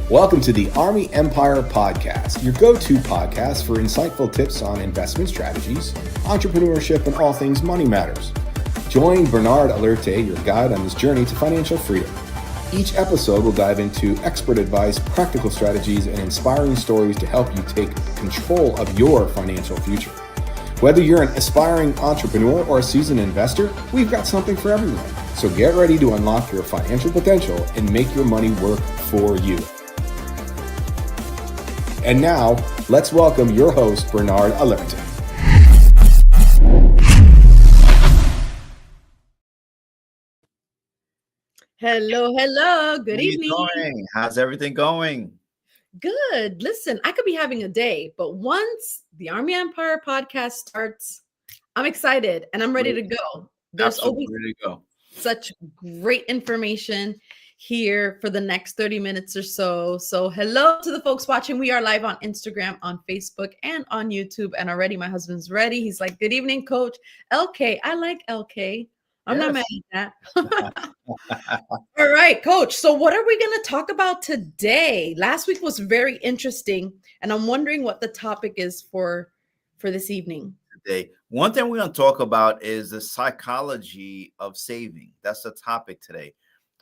Welcome to the Army Empire Podcast, your go-to podcast for insightful tips on investment strategies, entrepreneurship, and all things money matters. Join Bernard Alerte, your guide on this journey to financial freedom. Each episode will dive into expert advice, practical strategies, and inspiring stories to help you take control of your financial future. Whether you're an aspiring entrepreneur or a seasoned investor, we've got something for everyone. So get ready to unlock your financial potential and make your money work for you. And now, let's welcome your host, Bernard Alerte. Hello. Good evening. How's everything going? Good. Listen, I could be having a day, but once the Army Empire podcast starts, I'm excited and I'm ready to go. There's always such great information here for the next 30 minutes or so. So hello to the folks watching. We are live on Instagram, on Facebook, and on YouTube. And already my husband's ready. He's like, good evening, coach. LK. I like LK. I'm not mad at that. All right, coach. So what are we going to talk about today? Last week was very interesting. And I'm wondering what the topic is for this evening. Today, one thing we're going to talk about is the psychology of saving. That's the topic today.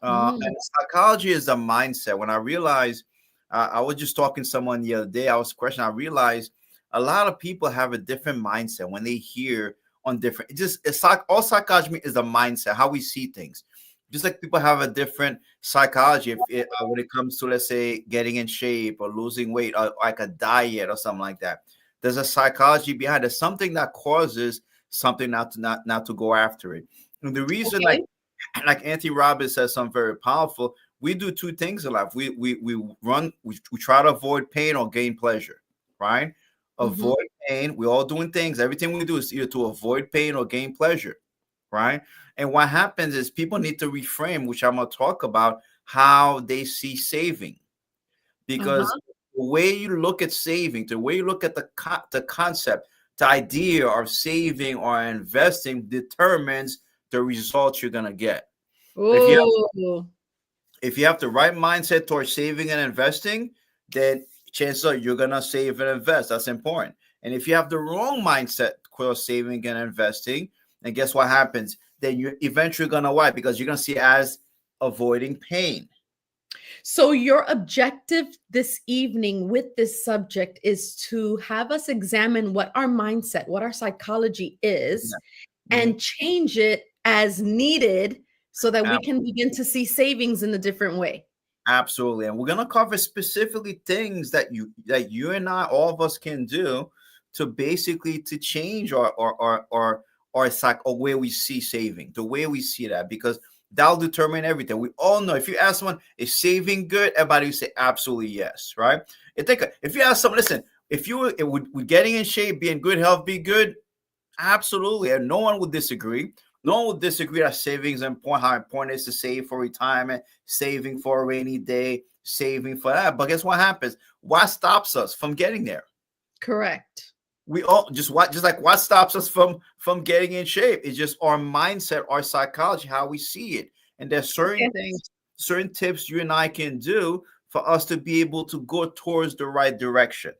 And psychology is the mindset. When I realized, I was just talking to someone the other day, I was questioning, I realized a lot of people have a different mindset when they hear on different, it's like all psychology is a mindset, how we see things. Just like people have a different psychology when it comes to, let's say, getting in shape or losing weight or like a diet or something like that. There's a psychology behind it, something that causes something not to go after it. And the reason, like Anthony Robbins says something very powerful, we do two things in life. We try to avoid pain or gain pleasure, right? Avoid pain. We're all doing things. Everything we do is either to avoid pain or gain pleasure, right? And what happens is people need to reframe, which I'm going to talk about, how they see saving. Because the way you look at saving, the way you look at the concept, the idea of saving or investing determines the results you're going to get. If you have the right mindset towards saving and investing, then chances are you're going to save and invest. That's important. And if you have the wrong mindset towards saving and investing, and guess what happens? Then you're eventually going to why? Because you're going to see it as avoiding pain. So your objective this evening with this subject is to have us examine what our mindset, what our psychology is, and change it as needed so that we can begin to see savings in a different way. Absolutely. And we're going to cover specifically things that you and I, all of us, can do to basically to change our way we see saving, the way we see that, because that'll determine everything. We all know if you ask someone, is saving good? Everybody will say absolutely yes, right? If you ask someone, listen, would getting in shape, be in good health, be good? Absolutely. And no one would disagree. No one would disagree that savings is important, how important it is to save for retirement, saving for a rainy day, saving for that. But guess what happens? What stops us from getting there? Correct. We all just like what stops us from getting in shape is just our mindset, our psychology, how we see it. And there's certain things, certain tips you and I can do for us to be able to go towards the right direction.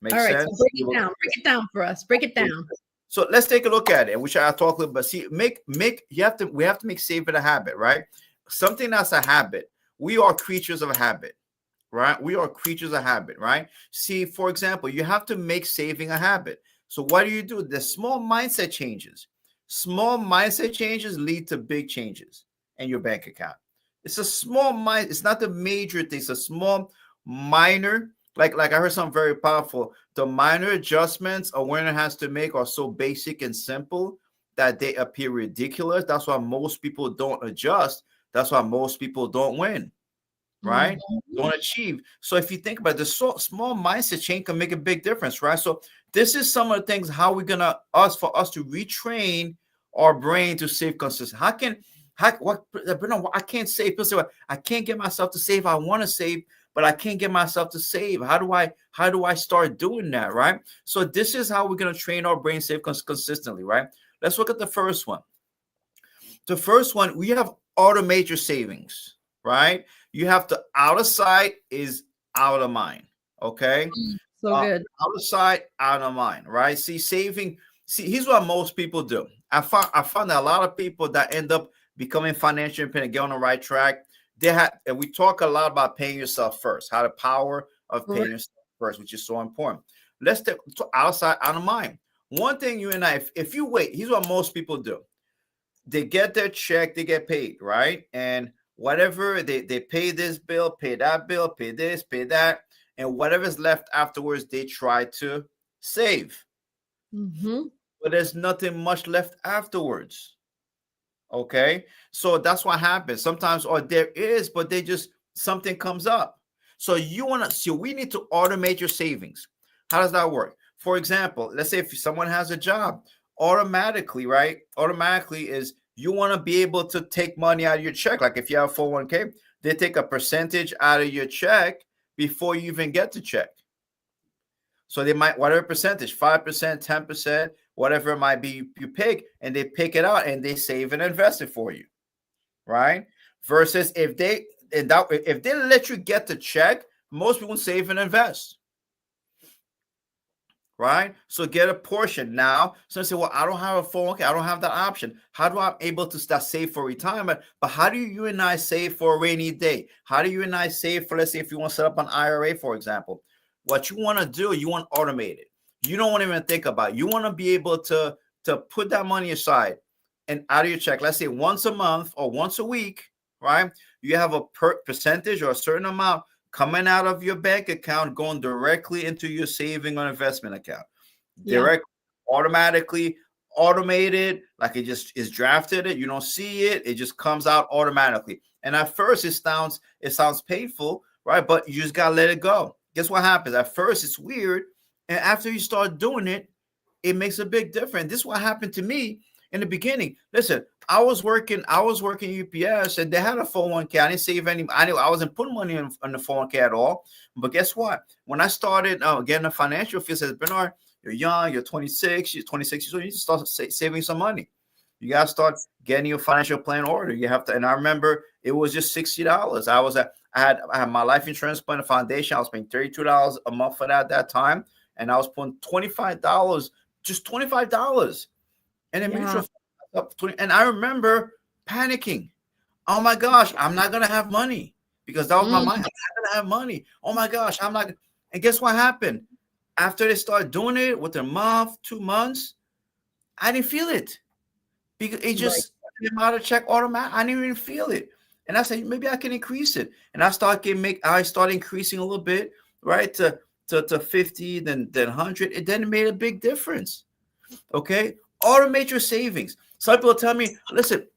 Makes sense? So break it down for us. Break it down. So let's take a look at it, which I'll talk a little bit. See, we have to make saving a habit, right? Something that's a habit. We are creatures of habit, right? We are creatures of habit, right? See, for example, you have to make saving a habit. So what do? The small mindset changes. Small mindset changes lead to big changes in your bank account. It's a small mind. It's not the major thing. It's a small, minor. Like I heard something very powerful. The minor adjustments a winner has to make are so basic and simple that they appear ridiculous. That's why most people don't adjust. That's why most people don't win, right? Don't achieve. So if you think about it, the small mindset change can make a big difference, right? So this is some of the things how we're for us to retrain our brain to save consistently. I can't save. People say, well, I can't get myself to save. I want to save, but I can't get myself to save. How do I start doing that, right? So this is how we're going to train our brain save consistently, right? Let's look at the first one. The first one, we have automate your savings, right? You have to, out of sight is out of mind. Okay. So good. Out of sight, out of mind, right? See, saving. See, here's what most people do. I found that a lot of people that end up becoming financially independent, get on the right track. And we talk a lot about paying yourself first, how the power of paying yourself first, which is so important. Let's take outside, out of mind. One thing you and I, if you wait, here's what most people do. They get their check, they get paid, right? And whatever they pay this bill, pay that bill, pay this, pay that, and whatever's left afterwards, they try to save. But there's nothing much left afterwards. Okay, so that's what happens sometimes, or there is, but they just something comes up. So we need to automate your savings. How does that work? For example, let's say if someone has a job, automatically, right? Automatically is you want to be able to take money out of your check. Like if you have 401k, they take a percentage out of your check before you even get the check. So they might, whatever percentage, 5%, 10%, whatever it might be, you pick, and they pick it out and they save and invest it for you, right? Versus if they let you get the check, most people save and invest, right? So get a portion. Now, some say, well, I don't have a 401k, I don't have that option. How do I able to start save for retirement? But how do you and I save for a rainy day? How do you and I save for, let's say, if you want to set up an IRA, for example? What you want to do, you want to automate it. You don't want to even think about it. You want to be able to put that money aside and out of your check. Let's say once a month or once a week, right? You have a percentage or a certain amount coming out of your bank account, going directly into your saving or investment account. Direct, automatically automated, like it just is drafted. You don't see it. It just comes out automatically. And at first it sounds painful, right? But you just got to let it go. Guess what happens? At first, it's weird. And after you start doing it, it makes a big difference. This is what happened to me in the beginning. Listen, I was working UPS and they had a 401k. I didn't save any. I wasn't putting money on the 401k at all. But guess what? When I started getting a financial field, says, Bernard, you're young, you're 26 years old, you need to start saving some money. You got to start getting your financial plan order. You have to. And I remember it was just $60. I had my life insurance plan, a foundation. I was paying $32 a month for that at that time. And I was putting $25, just $25. And then mutual up 20. And I remember panicking. Oh my gosh, I'm not gonna have money. Because that was my mind. I'm not gonna have money. Oh my gosh, I'm not. And guess what happened? After they started doing it with a month, 2 months, I didn't feel it. Because it just came out of check automatic. I didn't even feel it. And I said, maybe I can increase it. And I started increasing a little bit, right? To 50, then 100. It then made a big difference. Okay. Automate your savings. Some people tell me, listen,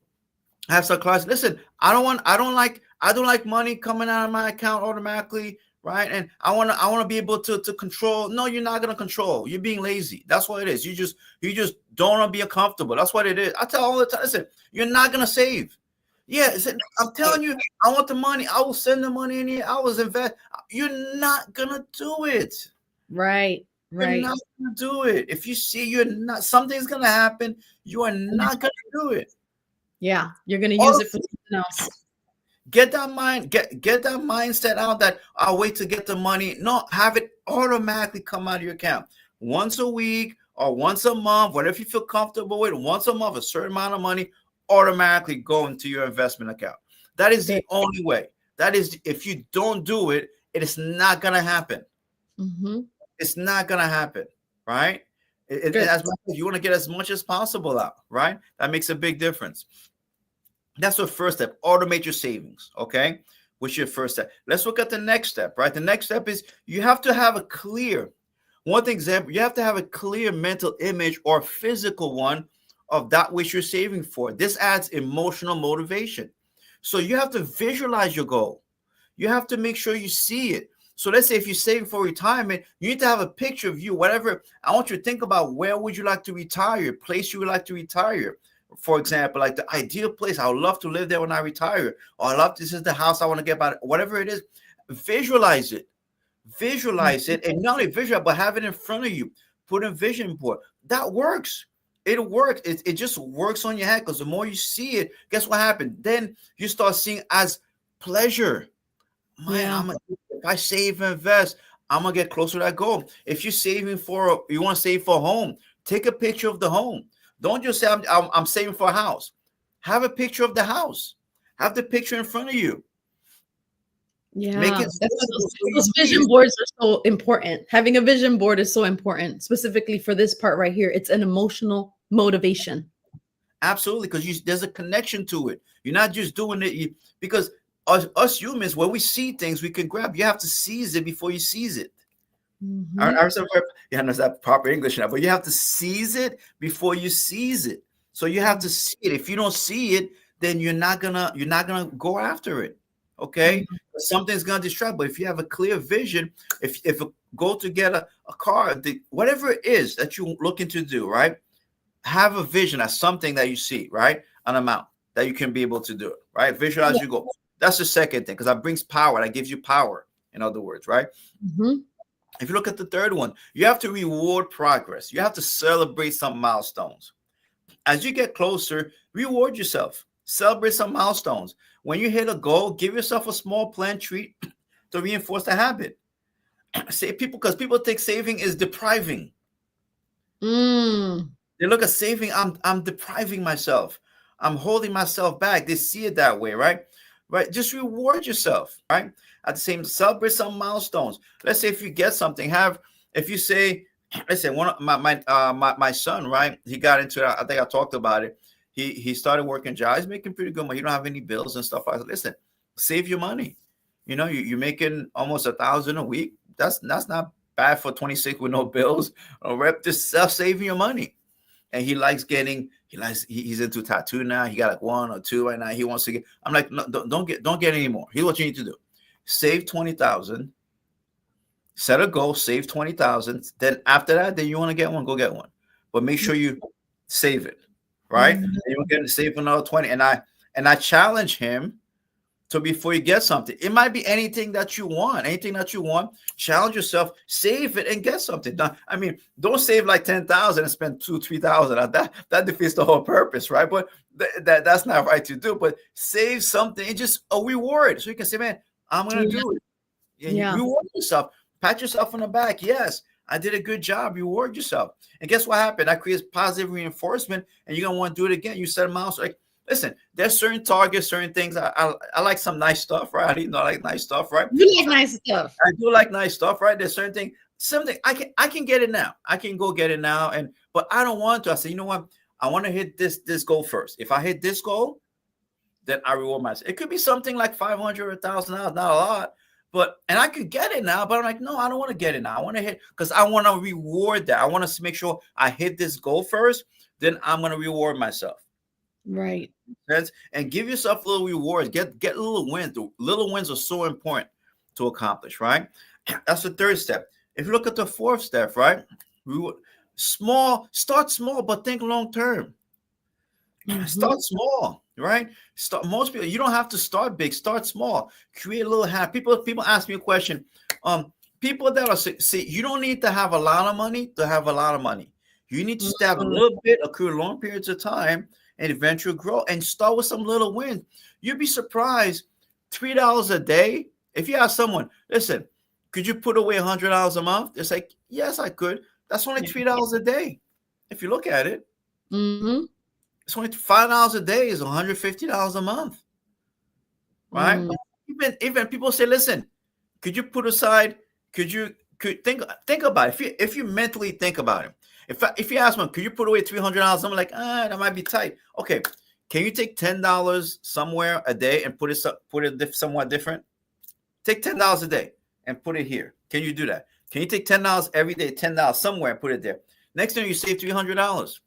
I have some clients. Listen, I don't like money coming out of my account automatically, right? And I want to be able to control. No, you're not going to control. You're being lazy. That's what it is. You just don't want to be uncomfortable. That's what it is. I tell all the time, listen, you're not going to save. Yeah, I'm telling you, I want the money. I will send the money in here. I will invest. You're not going to do it. Right. You're not going to do it. If you see something's going to happen, you are not going to do it. Yeah, you're going to use it for something else. Get that mindset out that I'll wait to get the money. No, have it automatically come out of your account once a week or once a month, whatever you feel comfortable with. Once a month, a certain amount of money automatically go into your investment account. That is the only way. That is, if you don't do it, it is not going to happen. It's not going to happen, right? As much as you want to get as much as possible out, right? That makes a big difference. That's the first step. Automate your savings, okay? What's your first step? Let's look at the next step, right? The next step is you have to have a clear, you have to have a clear mental image or physical one of that which you're saving for. This adds emotional motivation. So you have to visualize your goal. You have to make sure you see it. So let's say if you're saving for retirement, you need to have a picture of you, whatever. I want you to think about where would you like to retire, place you would like to retire. For example, like the ideal place, I would love to live there when I retire. Or this is the house I want to get by. Whatever it is, visualize it. Visualize it. And not only visualize, but have it in front of you. Put a vision board. That works. It works. It just works on your head because the more you see it, guess what happened? Then you start seeing as pleasure. Man, if I save and invest, I'm gonna get closer to that goal. If you're saving you want to save for a home, take a picture of the home. Don't just say I'm saving for a house. Have a picture of the house. Have the picture in front of you. Yeah, those vision boards are so important. Having a vision board is so important, specifically for this part right here. It's an emotional motivation. Absolutely, because there's a connection to it. You're not just doing it because us humans, when we see things, we can grab. You have to seize it before you seize it. Yeah, that's not proper English now, but you have to seize it before you seize it. So you have to see it. If you don't see it, then you're not gonna go after it. Okay, something's gonna distract. But if you have a clear vision, if a goal to get a car, whatever it is that you're looking to do, right? Have a vision as something that you see, right? An amount that you can be able to do it, right? Visualize your goal. That's the second thing, because that brings power. That gives you power, in other words, right? If you look at the third one, you have to reward progress. You have to celebrate some milestones. As you get closer, reward yourself. Celebrate some milestones. When you hit a goal, give yourself a small planned treat to reinforce the habit. Because people think saving is depriving. They look at saving, I'm depriving myself. I'm holding myself back. They see it that way, right? Right. Just reward yourself, right? At the same, celebrate some milestones. Let's say if you get something, if you say, let's say one of my son, right? He got into that. I think I talked about it. He started working jobs, he's making pretty good money. You don't have any bills and stuff like that. Listen, save your money. You know, you're making almost $1,000 a week. That's not bad for 26 with no bills. Just saving your money. And he's into tattoo now. He got like 1 or 2 right now. He wants to get. I'm like, no, don't get any more. Here's what you need to do: save 20,000. Set a goal. Save 20,000. Then after that, then you want to get one, go get one. But make sure you save it, right? And you'll get to save another 20. And I challenge him to, before you get something, it might be anything that you want. Challenge yourself, save it, and get something done. I mean, don't save like 10,000 and spend 2,000-3,000. That defeats the whole purpose, right? But that's not right to do. But save something and just a reward, so you can say, "Man, I'm gonna do it." And reward yourself, pat yourself on the back. Yes, I did a good job. Reward yourself. And guess what happened? That creates positive reinforcement, and you're gonna want to do it again. You set a milestone. Like, listen, there's certain targets, certain things. I like some nice stuff, right? I like nice stuff, right? You like nice stuff. I do like nice stuff, right? There's certain things, something I can get it now. I can go get it now, but I don't want to. I say, you know what? I want to hit this goal first. If I hit this goal, then I reward myself. It could be something like $500 or $1,000, not a lot, and I could get it now. But I'm like, no, I don't want to get it now. I want to hit, because I want to reward that. I want to make sure I hit this goal first. Then I'm going to reward myself. Right. And give yourself little rewards. Get little wins. Little wins are so important to accomplish, right? That's the third step. If you look at the fourth step, right? Start small, but think long term. Start small, right? Most people, you don't have to start big. Start small. Create a little habit. People ask me a question. People that are you don't need to have a lot of money to have a lot of money. You need to start a little bit, accrue long periods of time, and eventually grow, and start with some little wins. You'd be surprised. $3 a day. If you ask someone, listen, could you put away $100 a month? It's like, yes, I could. That's only $3 a day. If you look at it, it's only $5 a day is $150 a month, right? Even people say, listen, could you put aside? Could think about it? If you mentally think about it. If you ask me, could you put away $300? I'm like, that might be tight. Okay, can you take $10 somewhere a day and put it somewhat different? Take $10 a day and put it here. Can you do that? Can you take $10 every day, $10 somewhere and put it there? Next thing you save $300.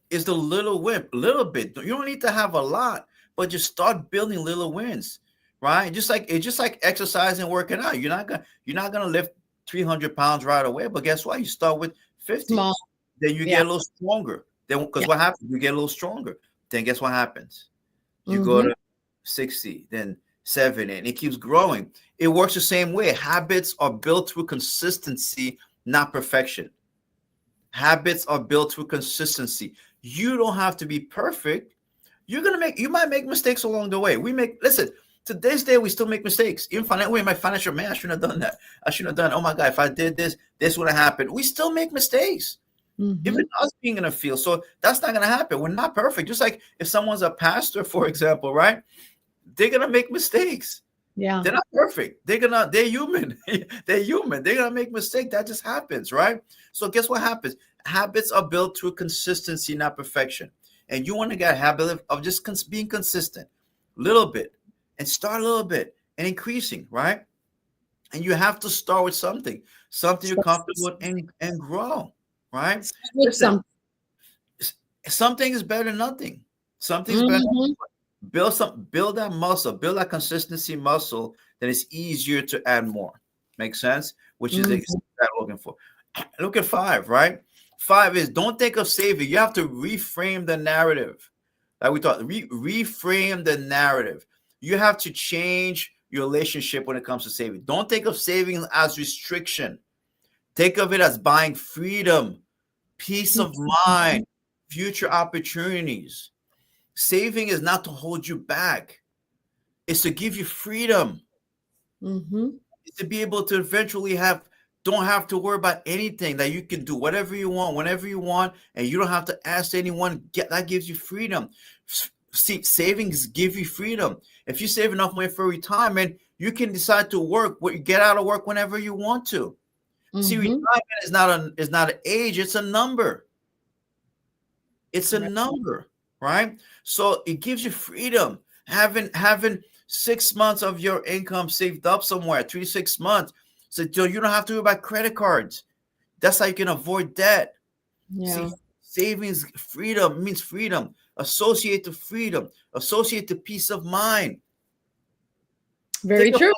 Is the little bit. You don't need to have a lot, but just start building little wins, right? Just like exercising, working out. You're not gonna lift 300 pounds right away, but guess what? You start with 50. Small. Then you get a little stronger. Then, because what happens? You get a little stronger. Then guess what happens? You go to 60, then 70, and it keeps growing. It works the same way. Habits are built through consistency, not perfection. Habits are built through consistency. You don't have to be perfect. You might make mistakes along the way. Listen, To this day, we still make mistakes. Even my financial man, I shouldn't have done that. I shouldn't have done. Oh my God, if I did this, this would have happened. We still make mistakes. Even us being in a field. So that's not going to happen. We're not perfect. Just like if someone's a pastor, for example, right? They're going to make mistakes. Yeah. They're not perfect. They're human. They're human. They're going to make mistakes. That just happens, right? So guess what happens? Habits are built through consistency, not perfection. And you want to get a habit of just being consistent, little bit, and start a little bit and increasing, right? And you have to start with something you're comfortable with and grow. Right? Listen, something is better than nothing. Something's better. Build that muscle, build that consistency muscle. Then it's easier to add more. Makes sense? Which is exactly what I'm looking for. Look at 5, right? 5 is don't think of saving. You have to reframe the narrative. Like we thought, reframe the narrative. You have to change your relationship when it comes to saving. Don't think of saving as restriction. Think of it as buying freedom, peace of mind, future opportunities. Saving is not to hold you back. It's to give you freedom. It's to be able to eventually don't have to worry about anything, that you can do whatever you want, whenever you want, and you don't have to ask anyone. That gives you freedom. See, savings give you freedom. If you save enough money for retirement, you can decide to get out of work whenever you want to. See, retirement is not an age, it's a number. It's a number, right? So it gives you freedom. Having 6 months of your income saved up somewhere, 3 to 6 months. So you don't have to worry about credit cards. That's how you can avoid debt. Yeah. See, savings freedom means freedom. Associate to freedom. Associate to peace of mind. Very true.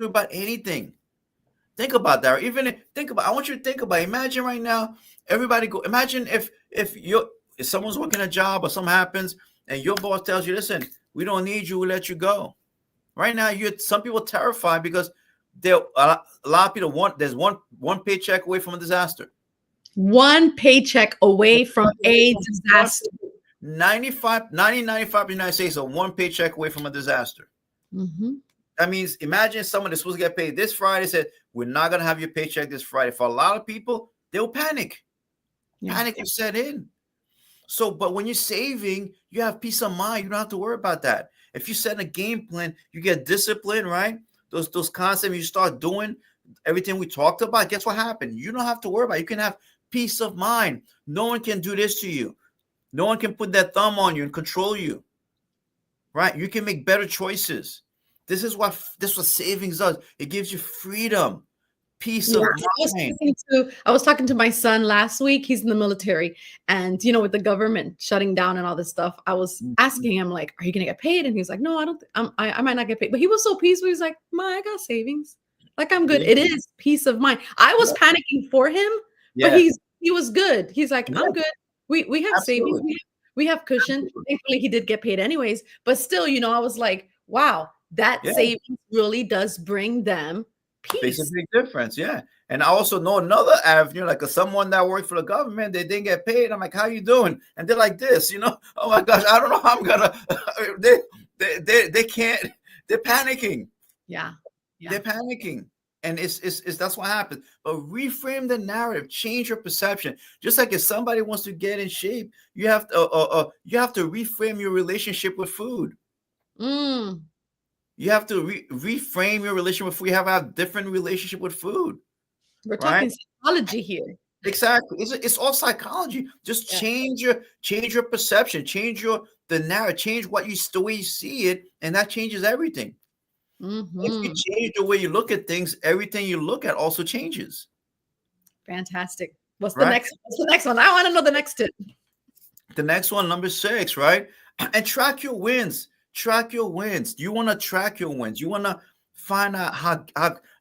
About anything. Think about that. I want you to think about it. Imagine right now, imagine if someone's working a job or something happens and your boss tells you, listen, we don't need you, we'll let you go. Right now, some people are terrified because a lot of people there's one paycheck away from a disaster. One paycheck away from a disaster. 95% of the United States are one paycheck away from a disaster. That means imagine someone that's supposed to get paid this Friday said, we're not going to have your paycheck this Friday. For a lot of people, they'll panic. Panic will set in. So, but when you're saving, you have peace of mind. You don't have to worry about that. If you set a game plan, you get discipline, right? Those concepts, you start doing everything we talked about. Guess what happened? You don't have to worry about it. You can have peace of mind. No one can do this to you. No one can put that thumb on you and control you, right? You can make better choices. This is what savings does. It gives you freedom, peace of mind. I was talking to my son last week. He's in the military, and with the government shutting down and all this stuff, I was asking him, like, "Are you gonna get paid?" And he's like, "No, I don't. I might not get paid." But he was so peaceful. He's like, "Ma, I got savings. Like, I'm good." It is peace of mind. I was panicking for him, but he was good. He's like, "I'm good. We have savings. We have cushion." Thankfully, he did get paid anyways. But still, I was like, "Wow, that savings really does bring them peace." Makes a big difference, yeah. And I also know another avenue, like someone that worked for the government, they didn't get paid. I'm like, "How you doing?" And they're like this, "Oh my gosh, I don't know how I'm gonna." They can't. They're panicking. Yeah. They're panicking, and it's that's what happens. But reframe the narrative, change your perception. Just like if somebody wants to get in shape, you have to reframe your relationship with food. You have to reframe your relationship with food. You have to have a different relationship with food. We're talking psychology here. Exactly. It's all psychology. Just change your perception, change the narrative, change the way you see it, and that changes everything. If you change the way you look at things, everything you look at also changes. Fantastic. What's the next one? I want to know the next tip. The next one, number 6, right? And track your wins. Track your wins. You want to track your wins. You want to find out how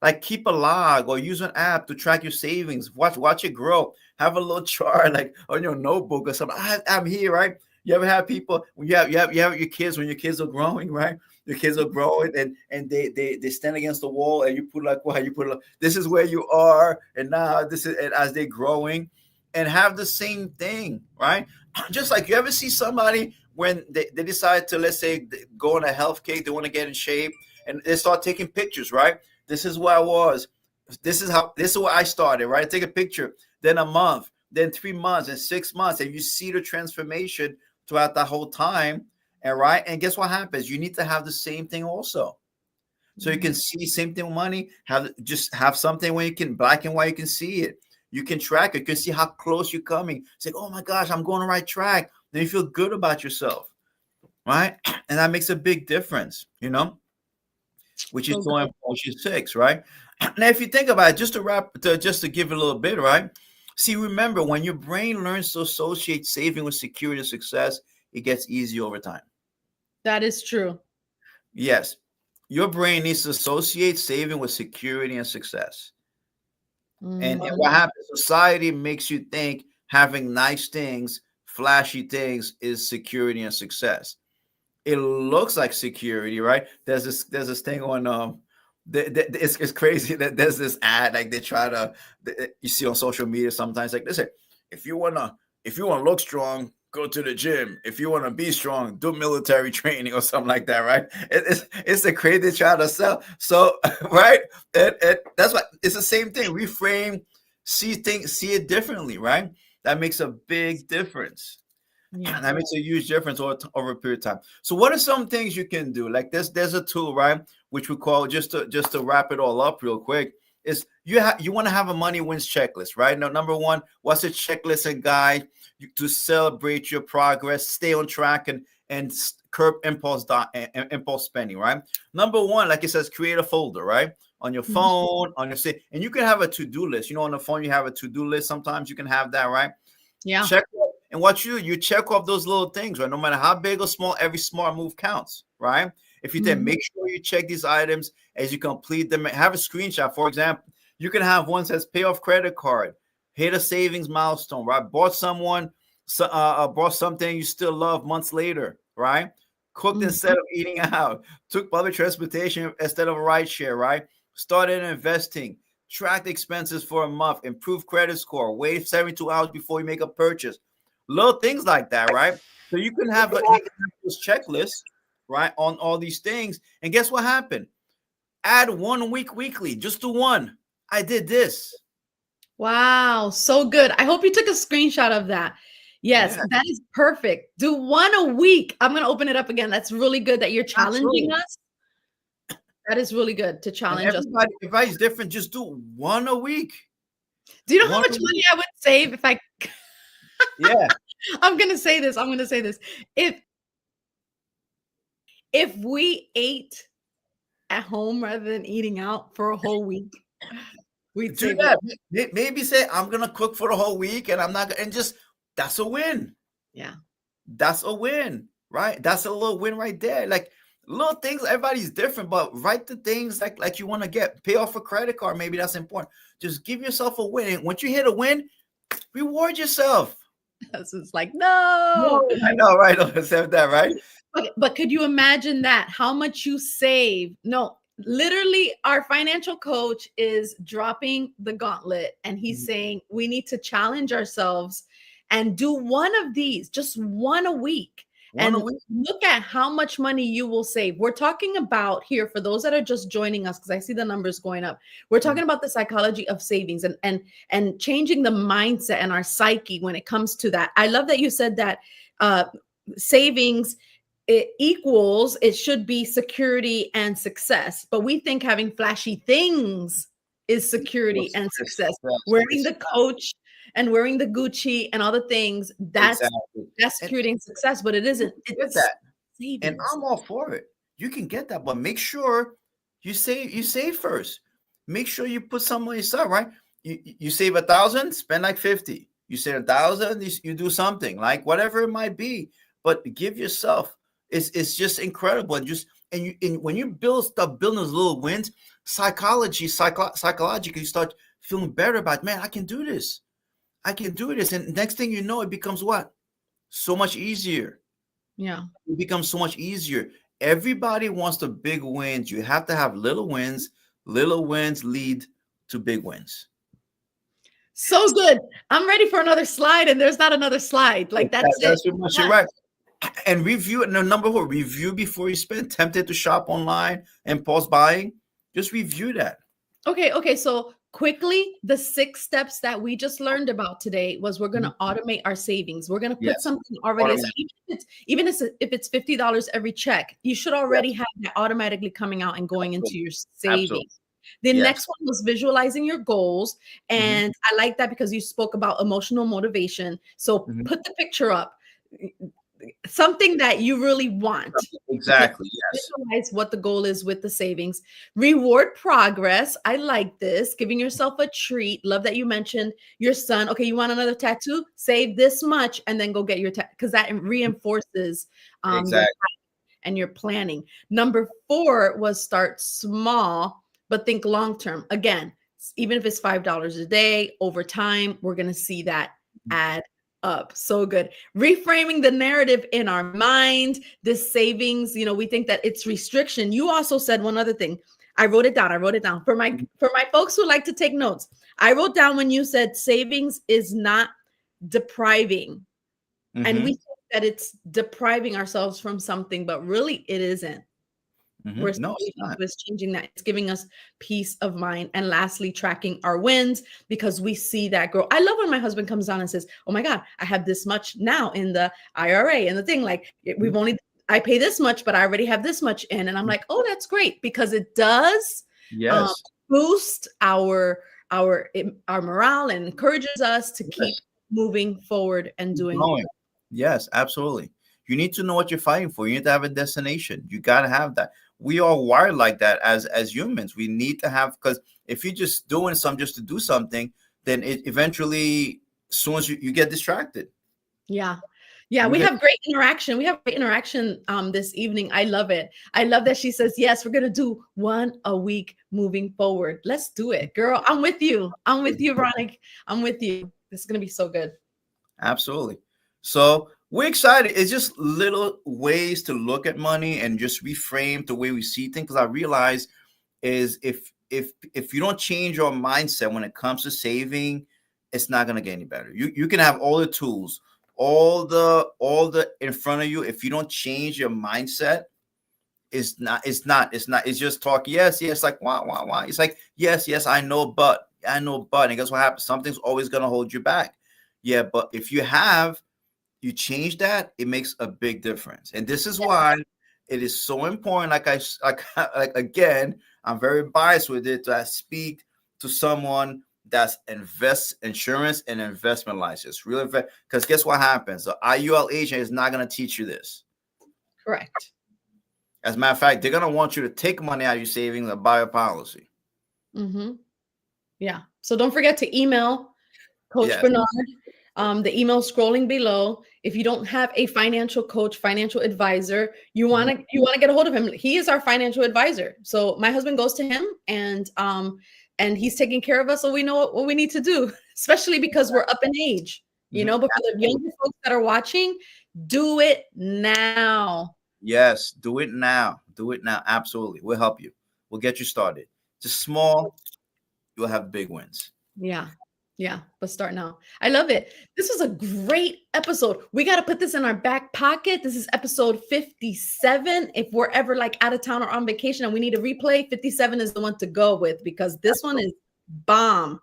like keep a log or use an app to track your savings. Watch it grow. Have a little chart like on your notebook or something. I'm here, right? You ever have people when you have your kids when your kids are growing, right? Your kids are growing and they stand against the wall and you put this is where you are and now this is and as they're growing and have the same thing, right? Just like you ever see somebody when they decide to, let's say, go on a health kick, they want to get in shape, and they start taking pictures, right? This is where I was. This is where I started, right? Take a picture, then a month, then 3 months, and 6 months, and you see the transformation throughout the whole time. And right, and guess what happens? You need to have the same thing also. So you can see same thing with money. Have something where you can black and white. You can see it. You can track it. You can see how close you're coming. Say, oh my gosh, I'm going the right track. Then you feel good about yourself, right? And that makes a big difference, which is so important. Which is 6, right? Now, if you think about it, just to give it a little bit, right? See, remember, when your brain learns to associate saving with security and success, it gets easier over time. That is true. Yes. Your brain needs to associate saving with security and success. And what happens? Society makes you think having nice things, flashy things is security and success. It looks like security, right? There's this thing on it's crazy that there's this ad like they try to you see on social media sometimes, like, listen, if you wanna look strong, go to the gym. If you want to be strong, do military training or something like that, right? It's a crazy they try to sell. So, right? And that's what it's the same thing. Reframe, see it differently, right? That makes a big difference. Yeah. And that makes a huge difference over a period of time. So what are some things you can do? Like there's a tool, right? Which we call, just to wrap it all up real quick, is you want to have a money wins checklist, right? Now, number one, what's a checklist and guide to celebrate your progress, stay on track, and curb impulse spending, right? Number one, like it says, create a folder, right? On your phone, on your and you can have a to-do list. On the phone, you have a to-do list. Sometimes you can have that, right? Yeah. And what you check off those little things, right? No matter how big or small, every small move counts, right? If you then make sure you check these items as you complete them, have a screenshot. For example, you can have one that says pay off credit card, hit a savings milestone, right? Bought something you still love months later, right? Cooked instead of eating out, took public transportation instead of a ride share, right? Started investing, tracked expenses for a month, improved credit score, wait 72 hours before you make a purchase. Little things like that, right? So you can have this checklist, right, on all these things. And guess what happened? Add 1 week weekly. Just do one. I did this. Wow, so good. I hope you took a screenshot of that. Yes, that is perfect. Do one a week. I'm going to open it up again. That's really good that you're challenging us. That is really good to challenge us. Everybody's different. Just do one a week. Do you know how much money I would save if I... Yeah. I'm going to say this. If we ate at home rather than eating out for a whole week, we'd do that. Maybe say, I'm going to cook for the whole week and I'm not, and just, that's a win. Yeah. That's a win, right? That's a little win right there. Like little things, everybody's different, but write the things like you want to get. Pay off a credit card. Maybe that's important. Just give yourself a win. And once you hit a win, reward yourself. It's like, no. I know, right? Accept that, right? But could you imagine that? How much you save? No, literally, our financial coach is dropping the gauntlet and he's saying we need to challenge ourselves and do one of these, just one a week. Look at how much money you will save. We're talking about here, for those that are just joining us, because I see the numbers going up. We're talking about the psychology of savings and changing the mindset and our psyche when it comes to that. I love that you said that savings, it should be security and success. But we think having flashy things is security and success. Wearing the Coach and wearing the Gucci and all the things, that's security and success, but it isn't. It's that. And I'm all for it. You can get that, but make sure you save first. Make sure you put some money aside, right? You save 1,000, spend like 50. You save 1,000, you do something, like whatever it might be, but give yourself. It's just incredible. And when you start building those little wins, psychologically, you start feeling better about, man, I can do this. And next thing you know, it becomes what? So much easier. Yeah. It becomes so much easier. Everybody wants the big wins. You have to have little wins. Little wins lead to big wins. So good. I'm ready for another slide, and there's not another slide. Like that's it. You're right. And review it. No, number one, review before you spend. Tempted to shop online and pause buying? Just review that. Okay. So quickly, the 6 steps that we just learned about today was we're going to automate our savings. We're going to put something already. So even if it's $50 every check, you should already have that automatically coming out and going into your savings. The next one was visualizing your goals. And I like that because you spoke about emotional motivation. So put the picture up. Something that you really want. Exactly. Yes. Visualize what the goal is with the savings. Reward progress. I like this. Giving yourself a treat. Love that you mentioned your son. Okay, you want another tattoo? Save this much and then go get your tattoo, because that reinforces exactly. and your planning. Number 4 was start small, but think long term. Again, even if it's $5 a day, over time, we're going to see that add up. So good. Reframing the narrative in our mind. This savings, we think that it's restriction. You also said one other thing. I wrote it down for my folks who like to take notes. I wrote down when you said savings is not depriving. And we think that it's depriving ourselves from something, but really it isn't. It's changing that. It's giving us peace of mind. And lastly, tracking our wins, because we see that grow. I love when my husband comes down and says, oh my God, I have this much now in the IRA and the thing, like I pay this much, but I already have this much in. And I'm like, oh, that's great, because it does boost our morale and encourages us to keep moving forward and doing it. Yes, absolutely. You need to know what you're fighting for. You need to have a destination. You got to have that. We are wired like that as humans. We need to have, because if you're just doing something just to do something, then it eventually, as soon as you get distracted. Yeah. We have great interaction. This evening. I love it. I love that she says, yes, we're going to do 1 a week moving forward. Let's do it, girl. I'm with you, Veronica. I'm with you. This is going to be so good. Absolutely. So we're excited. It's just little ways to look at money and just reframe the way we see things. Because I realize is if you don't change your mindset when it comes to saving, it's not going to get any better. You can have all the tools, all the in front of you. If you don't change your mindset, it's just talk. Yes. Like, why? It's like, yes, I know, but. And guess what happens? Something's always going to hold you back. Yeah. But if you change that, it makes a big difference. And this is why it is so important. Again, I'm very biased with it, to speak to someone that's insurance and investment license. Really, because guess what happens? The IUL agent is not going to teach you this. Correct. As a matter of fact, they're going to want you to take money out of your savings and buy a policy. Yeah. So don't forget to email Coach Bernard. The email scrolling below. If you don't have a financial coach, financial advisor, you want to get a hold of him. He is our financial advisor. So my husband goes to him, and he's taking care of us, so we know what we need to do, especially because we're up in age, But for the younger folks that are watching, do it now. Yes, do it now. Absolutely. We'll help you. We'll get you started. Just small, you'll have big wins. Yeah, but start now. I love it. This was a great episode. We got to put this in our back pocket. This is episode 57. If we're ever out of town or on vacation and we need a replay, 57 is the one to go with, because this one is bomb.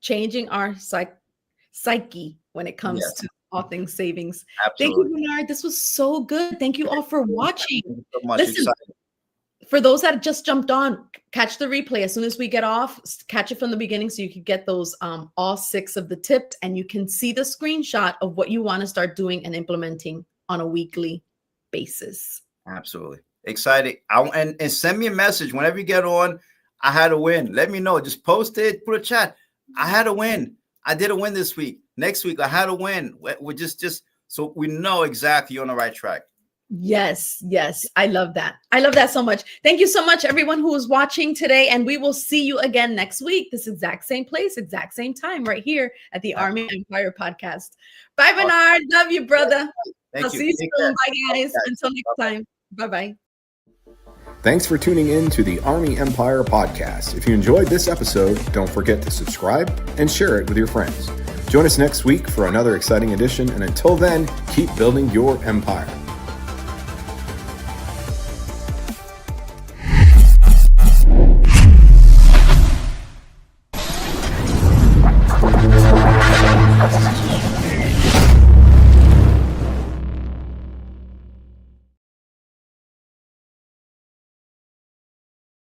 Changing our psyche when it comes to all things savings. Absolutely. Thank you, Bernard. This was so good. Thank you all for watching. Thank you so much. Listen, for those that just jumped on, catch the replay as soon as we get off. Catch it from the beginning so you can get those all 6 of the tips, and you can see the screenshot of what you want to start doing and implementing on a weekly basis. Absolutely excited. And send me a message whenever you get on. I had a win. Let me know. Just post it. Put a chat. I had a win. I did a win this week. Next week I had a win. We're just so we know exactly you're on the right track. Yes. I love that. I love that so much. Thank you so much, everyone who was watching today. And we will see you again next week. This exact same place, exact same time, right here at the Army Empire podcast. Bye, Bernard. Love you, brother. Thank I'll see you soon. Bye, guys. Until next time. Bye-bye. Thanks for tuning in to the Army Empire podcast. If you enjoyed this episode, don't forget to subscribe and share it with your friends. Join us next week for another exciting edition. And until then, keep building your empire.